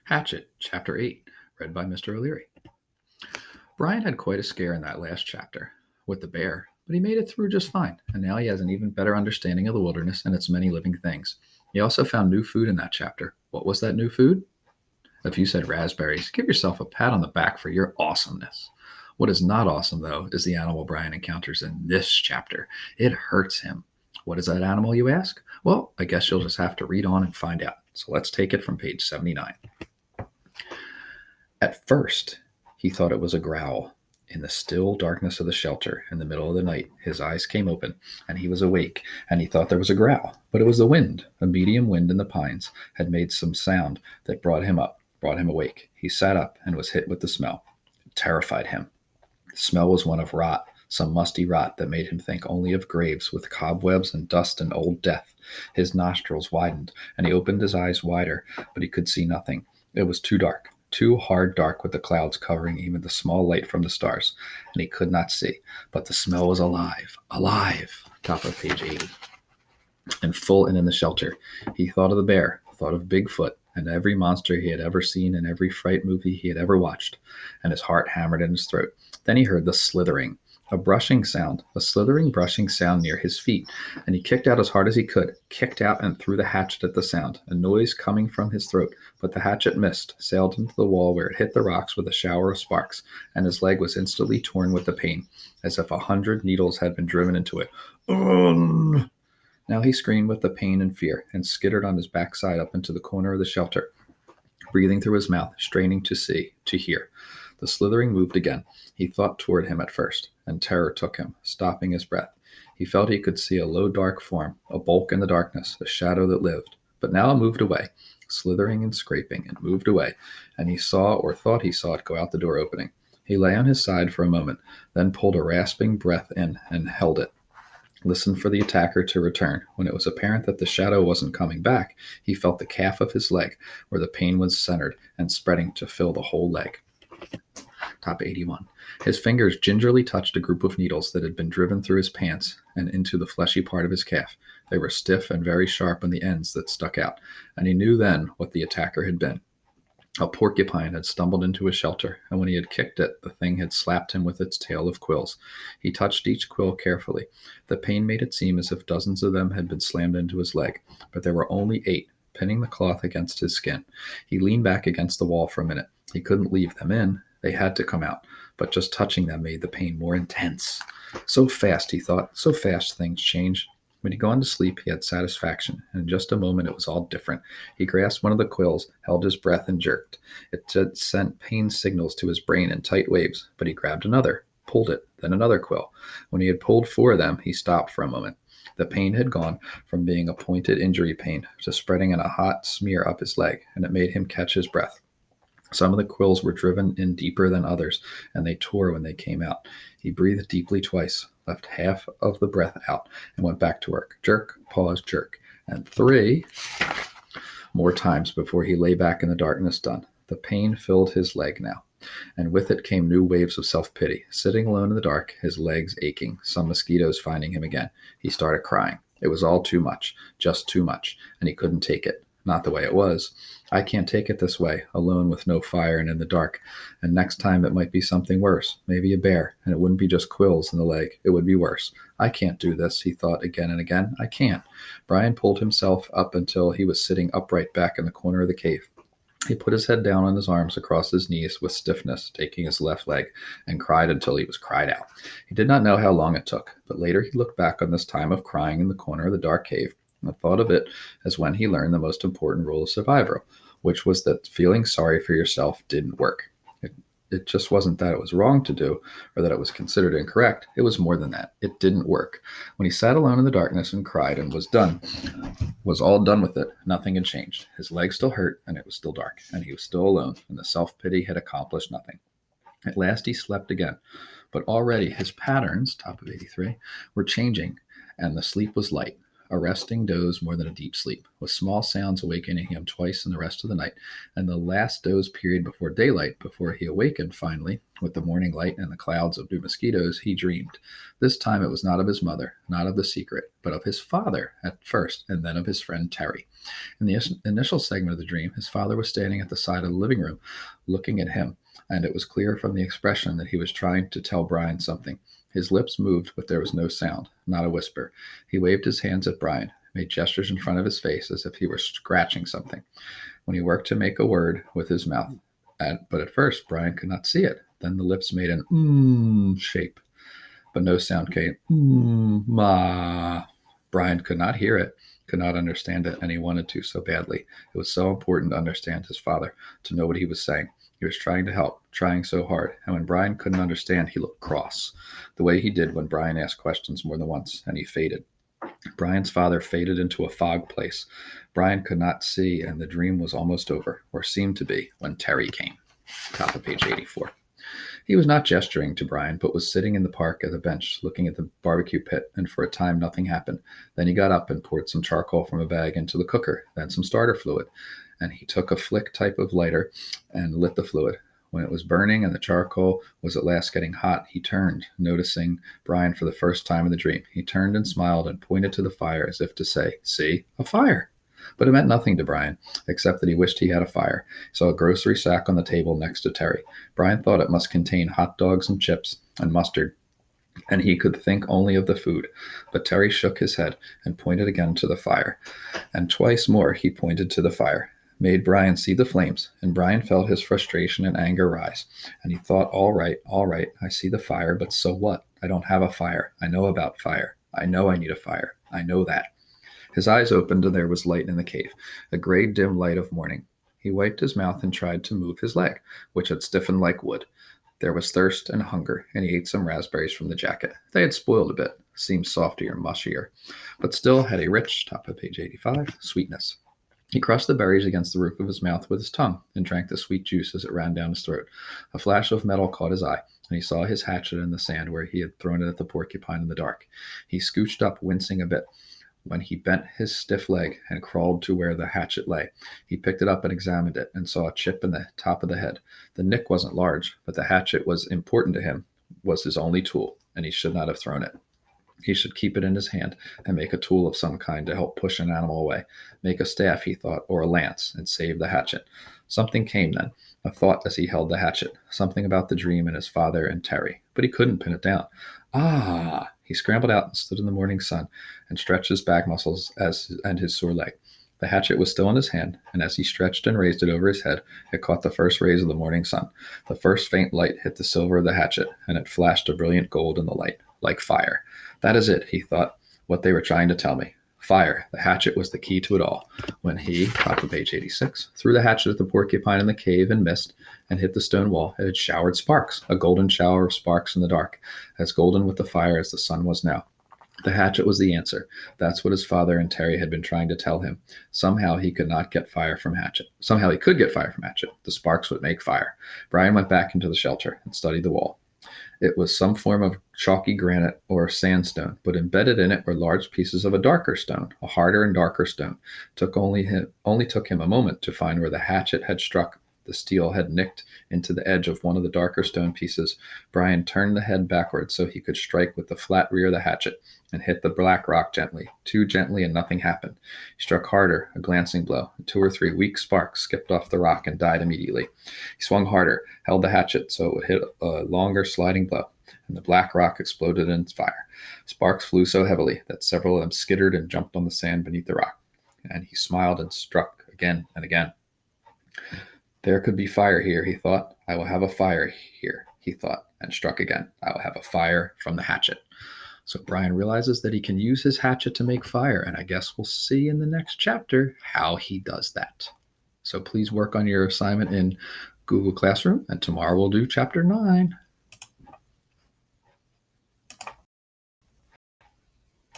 Hatchet Chapter 8, read by Mr. O'Leary. Brian had quite a scare in that last chapter with the bear, but he made it through just fine, and now he has an even better understanding of the wilderness and its many living things. He also found new food in that chapter. What was that new food? If you said raspberries, give yourself a pat on the back for your awesomeness. What is not awesome, though, is the animal Brian encounters in this chapter. It hurts him. What is that animal, you ask? Well, I guess you'll just have to read on and find out. So let's take it from page 79. At first, he thought it was a growl. In the still darkness of the shelter, in the middle of the night, his eyes came open, and he was awake, and he thought there was a growl. But it was the wind. A medium wind in the pines had made some sound that brought him awake. He sat up and was hit with the smell. It terrified him. The smell was one of rot, some musty rot that made him think only of graves with cobwebs and dust and old death. His nostrils widened, and he opened his eyes wider, but he could see nothing. It was too dark. Too hard dark with the clouds covering even the small light from the stars, and he could not see. But the smell was alive. Top of page 80. And full and in the shelter. He thought of the bear, thought of Bigfoot, and every monster he had ever seen in every fright movie he had ever watched, and his heart hammered in his throat. Then he heard the slithering. A slithering, brushing sound near his feet, and he kicked out as hard as he could, kicked out and threw the hatchet at the sound, a noise coming from his throat, but the hatchet missed, sailed into the wall where it hit the rocks with a shower of sparks, and his leg was instantly torn with the pain, as if 100 needles had been driven into it. Ugh! Now he screamed with the pain and fear, and skittered on his backside up into the corner of the shelter, breathing through his mouth, straining to see, to hear. The slithering moved again. He thought toward him at first, and terror took him, stopping his breath. He felt he could see a low dark form, a bulk in the darkness, a shadow that lived. But now it moved away, slithering and scraping, and moved away, and he saw or thought he saw it go out the door opening. He lay on his side for a moment, then pulled a rasping breath in and held it. Listened for the attacker to return. When it was apparent that the shadow wasn't coming back, he felt the calf of his leg, where the pain was centered and spreading to fill the whole leg. Top 81. His fingers gingerly touched a group of needles that had been driven through his pants and into the fleshy part of his calf. They were stiff and very sharp on the ends that stuck out, and he knew then what the attacker had been. A porcupine had stumbled into his shelter, and when he had kicked it, the thing had slapped him with its tail of quills. He touched each quill carefully. The pain made it seem as if dozens of them had been slammed into his leg, but there were only 8, pinning the cloth against his skin. He leaned back against the wall for a minute. He couldn't leave them in. They had to come out, but just touching them made the pain more intense. So fast, he thought, so fast things change. When he'd gone to sleep, he had satisfaction, and in just a moment it was all different. He grasped one of the quills, held his breath, and jerked. It sent pain signals to his brain in tight waves, but he grabbed another, pulled it, then another quill. When he had pulled 4 of them, he stopped for a moment. The pain had gone from being a pointed injury pain to spreading in a hot smear up his leg, and it made him catch his breath. Some of the quills were driven in deeper than others, and they tore when they came out. He breathed deeply twice, left half of the breath out, and went back to work. Jerk, pause, jerk. And 3 more times before he lay back in the darkness done. The pain filled his leg now, and with it came new waves of self-pity. Sitting alone in the dark, his legs aching, some mosquitoes finding him again, he started crying. It was all too much, just too much, and he couldn't take it. Not the way it was. I can't take it this way, alone with no fire and in the dark. And next time it might be something worse, maybe a bear, and it wouldn't be just quills in the leg. It would be worse. I can't do this, he thought again and again. I can't. Brian pulled himself up until he was sitting upright back in the corner of the cave. He put his head down on his arms across his knees with stiffness, taking his left leg, and cried until he was cried out. He did not know how long it took, but later he looked back on this time of crying in the corner of the dark cave and thought of it as when he learned the most important rule of survival, which was that feeling sorry for yourself didn't work. It just wasn't that it was wrong to do or that it was considered incorrect. It was more than that. It didn't work. When he sat alone in the darkness and cried and was all done with it, nothing had changed. His leg still hurt, and it was still dark, and he was still alone, and the self-pity had accomplished nothing. At last he slept again, but already his patterns, top of 83, were changing, and the sleep was light. a resting doze more than a deep sleep, with small sounds awakening him twice in the rest of the night, and the last doze period before daylight, before he awakened finally, with the morning light and the clouds of new mosquitoes, he dreamed. This time it was not of his mother, not of the secret, but of his father at first, and then of his friend Terry. In the initial segment of the dream, his father was standing at the side of the living room, looking at him, and it was clear from the expression that he was trying to tell Brian something. His lips moved, but there was no sound, not a whisper. He waved his hands at Brian, made gestures in front of his face as if he were scratching something, when he worked to make a word with his mouth. But at first, Brian could not see it. Then the lips made an shape, but no sound came. Ma. Brian could not hear it, could not understand it, and he wanted to so badly. It was so important to understand his father, to know what he was saying. He was trying to help, trying so hard, and when Brian couldn't understand, he looked cross, the way he did when Brian asked questions more than once, and he faded. Brian's father faded into a fog place. Brian could not see, and the dream was almost over, or seemed to be, when Terry came. Top of page 84. He was not gesturing to Brian, but was sitting in the park at a bench, looking at the barbecue pit, and for a time nothing happened. Then he got up and poured some charcoal from a bag into the cooker, then some starter fluid, and he took a flick type of lighter and lit the fluid. When it was burning and the charcoal was at last getting hot, he turned, noticing Brian for the first time in the dream. He turned and smiled and pointed to the fire as if to say, "See, a fire." But it meant nothing to Brian, except that he wished he had a fire. He saw a grocery sack on the table next to Terry. Brian thought it must contain hot dogs and chips and mustard, and he could think only of the food. But Terry shook his head and pointed again to the fire. And twice more he pointed to the fire, made Brian see the flames, and Brian felt his frustration and anger rise. And he thought, all right, I see the fire, but so what? I don't have a fire. I know about fire. I know I need a fire. I know that. His eyes opened, and there was light in the cave, a gray, dim light of morning. He wiped his mouth and tried to move his leg, which had stiffened like wood. There was thirst and hunger, and he ate some raspberries from the jacket. They had spoiled a bit, seemed softer, mushier, but still had a rich, top of page 85, sweetness. He crushed the berries against the roof of his mouth with his tongue and drank the sweet juice as it ran down his throat. A flash of metal caught his eye, and he saw his hatchet in the sand where he had thrown it at the porcupine in the dark. He scooched up, wincing a bit. When he bent his stiff leg and crawled to where the hatchet lay, he picked it up and examined it and saw a chip in the top of the head. The nick wasn't large, but the hatchet was important to him, was his only tool, and he should not have thrown it. He should keep it in his hand and make a tool of some kind to help push an animal away. Make a staff, he thought, or a lance, and save the hatchet. Something came then, a thought as he held the hatchet, something about the dream and his father and Terry, but he couldn't pin it down. Ah! He scrambled out and stood in the morning sun and stretched his back muscles and his sore leg. The hatchet was still in his hand, and as he stretched and raised it over his head, it caught the first rays of the morning sun. The first faint light hit the silver of the hatchet, and it flashed a brilliant gold in the light, like fire. That is it, he thought, what they were trying to tell me. Fire. The hatchet was the key to it all. When he, top of page 86, threw the hatchet at the porcupine in the cave and missed and hit the stone wall, it had showered sparks, a golden shower of sparks in the dark, as golden with the fire as the sun was now. The hatchet was the answer. That's what his father and Terry had been trying to tell him. Somehow he could get fire from Hatchet. The sparks would make fire. Brian went back into the shelter and studied the wall. It was some form of chalky granite or sandstone, but embedded in it were large pieces of a darker stone, a harder and darker stone. Only took him a moment to find where the hatchet had struck. The steel had nicked into the edge of one of the darker stone pieces. Brian turned the head backward so he could strike with the flat rear of the hatchet and hit the black rock gently, too gently, and nothing happened. He struck harder, a glancing blow. 2 or 3 weak sparks skipped off the rock and died immediately. He swung harder, held the hatchet so it would hit a longer sliding blow, and the black rock exploded in fire. Sparks flew so heavily that several of them skittered and jumped on the sand beneath the rock. And he smiled and struck again and again. There could be fire here, he thought. I will have a fire here, he thought, and struck again. I will have a fire from the hatchet. So Brian realizes that he can use his hatchet to make fire, and I guess we'll see in the next chapter how he does that. So please work on your assignment in Google Classroom, and tomorrow we'll do chapter 9.